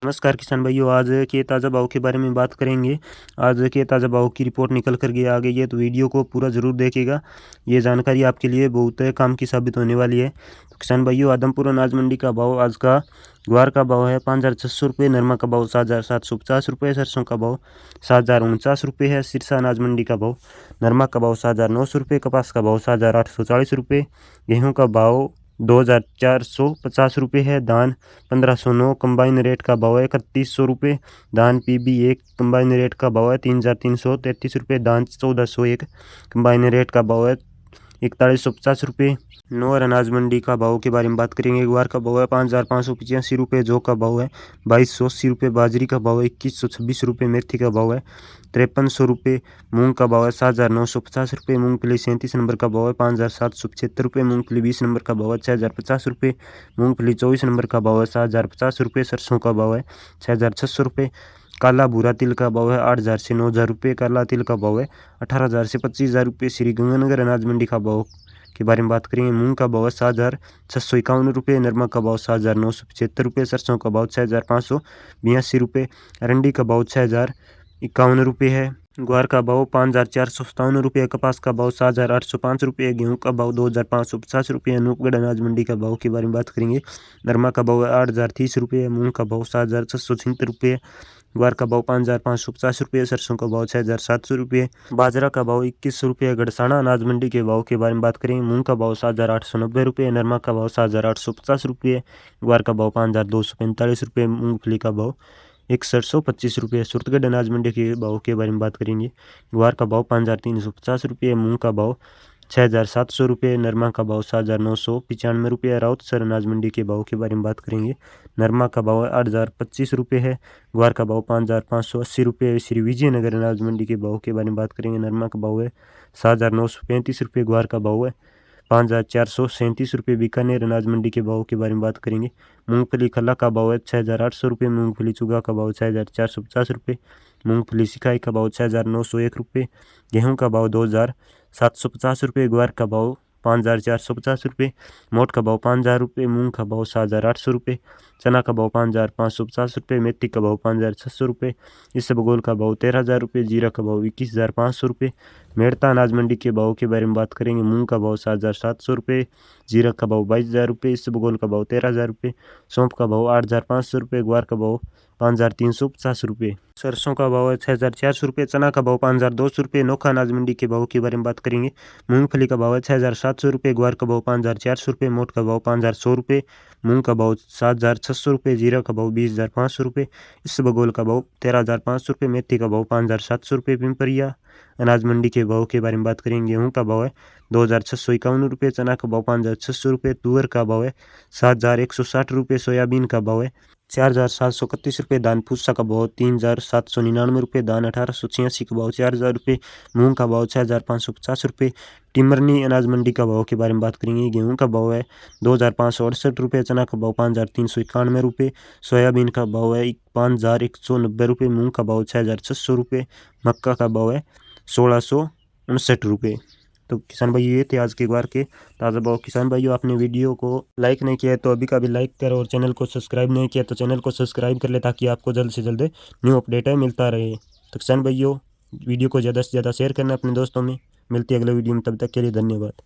नमस्कार किसान भाइयों, आज के ताज़ा भाव के बारे में बात करेंगे। आज के ताज़ा भाव की रिपोर्ट निकल कर के आ गई है, तो वीडियो को पूरा ज़रूर देखिएगा। ये जानकारी आपके लिए बहुत काम की साबित होने वाली है। तो किसान भाइयों, आदमपुर अनाज मंडी का भाव आज का ग्वार का भाव है 5,600 रुपये, नरमा का भाव 7,750 रुपये, सरसों का भाव 7,049 रुपये है। सिरसा अनाज मंडी का भाव नरमा का भाव 7,900 रुपये, कपास का भाव 7,840 रुपये, गेहूँ का भाव 2,450 रुपये है। धान 1509, कंबाइन रेट का भाव है 3100 रुपये। धान PB1 कंबाइन रेट का भाव है 3,333 रुपये। धान 1401 कंबाइन रेट का भाव है 4150 रुपये। नौर अनाज मंडी का भाव के बारे में बात करेंगे। ग्वार का भाव है 5,585 रुपये, जौ का भाव है 2,280 रुपये, बाजरी का भाव है 2,126 रुपये, मेथी का भाव है 5300 रुपये, मूंग का भाव है 7,950 रुपये, मूंगफली 37 नंबर का भाव है 5,775 रुपये, मूंगफली 20 नंबर का भाव है 6,050 रुपये, मूंगफली 24 नंबर का भाव है 7,050 रुपये, सरसों का भाव है 6,600 रुपये, काला भूरा तिल का भाव है 8,000 से 9,000 रुपये, काला तिल का भाव है 18,000 से 25,000 रुपये। श्री गंगानगर अनाज मंडी का भाव के बारे में बात करेंगे। मूंग का भाव है 7,651 रुपये, नरमा का भाव 7,975 रुपये, सरसों का भाव 6,582 रुपये, अरंडी का भाव 6,051 रुपये है। ग्वार का भाव 5,457 रुपये, कपास का भाव 7,805 रुपये, गेहूँ का भाव 2,550 रुपये। अनूपगढ़ अनाज मंडी का भाव के बारे में बात करेंगे। नरमा का भाव है 8,030 रुपये, मूंग का भाव 7,676 रुपये, ग्वार का भाव 5,550 रुपये, सरसों का भाव 6,700 रुपये, बाजरा का भाव 2100 रुपये। गड़साना अनाज मंडी के भाव के बारे में बात करें। मूंग का भाव 7,890 रुपये, नरमा का भाव 7,850 रुपये, ग्वार का भाव 5,245 रुपये, मूंगफली का भाव 6125 रुपये। सूरतगढ़ अनाज मंडी के भाव के बारे में बात करेंगे। ग्वार का भाव 5,350 रुपये, मूंग का भाव 6,700 रुपये, नरमा का भाव 7,995 रुपये। राउतसर अनाज मंडी के भाव के बारे में बात करेंगे। नरमा का भाव 8,025 रुपये है, ग्वार का भाव 5,580 रुपये। श्री विजयनगर अनाज मंडी के भाव के बारे में बात करेंगे। नरमा का भाव है 7,935 रुपये, ग्वार का भाव है 5,437 रुपये। बीकानेर अनाज मंडी के भाव के बारे में बात करेंगे। मूंगफली खला का भाव है 6,800 रुपये, मूंगफली चुगा का भाव 6,450 रुपये, मूंगफली सिकाई का भाव 6,901 रुपये, गेहूं का भाव 2,750 रुपये, ग्वार का भाव 5,450 रुपये, मोट का भाव 5,000 रुपये, मूंग का भाव 7,800 रुपये, चना का भाव 5,550 रुपये, मेथी का भाव 5,600 रुपये, इसबगोल का भाव 13,000 रुपये, जीरा का भाव 21,500 रुपये। मेड़ता अनाज मंडी के भाव के बारे में बात करेंगे। मूंग का भाव 7,700 रुपये, जीरा का भाव 22,000 रुपये, इसबगोल का भाव 13,000 रुपये, सौंफ का भाव 8,500 रुपये, ग्वार का भाव 5,350 रुपये, सरसों का भाव है 6,400 रुपये, चना का भाव 5,200 रुपये। नोखा अनाज मंडी के भाव के बारे में बात करेंगे। मूंगफली का भाव है 6,700 रुपये, ग्वार का भाव 5,400 रुपये, मोट का भाव 5,100 रुपये, मूंग का भाव 7,600 रुपये, जीरा का भाव 20,500 रुपये, इसबगोल का भाव 13,500 रुपये, मेथी का भाव 5,700 रुपये। पिंपरिया अनाज मंडी के भाव के बारे में बात करेंगे। गेहूँ का भाव है 2,651 रुपये, चना का भाव 5,600 रुपये, तुअर का भाव है 7,160 रुपये, सोयाबीन का भाव है 4,731 रुपये, धान फूसा का भाव 3,799 रुपये, धान 1,886 का भाव 4,000 रुपये, मूंग का भाव 6,550 रुपये। टिमरनी अनाज मंडी का भाव के बारे में बात करेंगे। गेहूं का भाव है 2,568 रुपये, चना का भाव 5,391 रुपये, सोयाबीन का भाव है 5,190 रुपये, मूंग का भाव 6,600 रुपये, मक्का का भाव है 1,659 रुपये। तो किसान भाई, ये थे आज के ग्वार के ताज़ा भाव। किसान भाइयों, आपने वीडियो को लाइक नहीं किया है तो अभी का भी लाइक करो, और चैनल को सब्सक्राइब नहीं किया तो चैनल को सब्सक्राइब कर ले, ताकि आपको जल्द से जल्द न्यू अपडेट है मिलता रहे। तो किसान भाइयों, वीडियो को ज़्यादा से ज़्यादा शेयर करना अपने दोस्तों में। मिलती है अगले वीडियो में, तब तक के लिए धन्यवाद।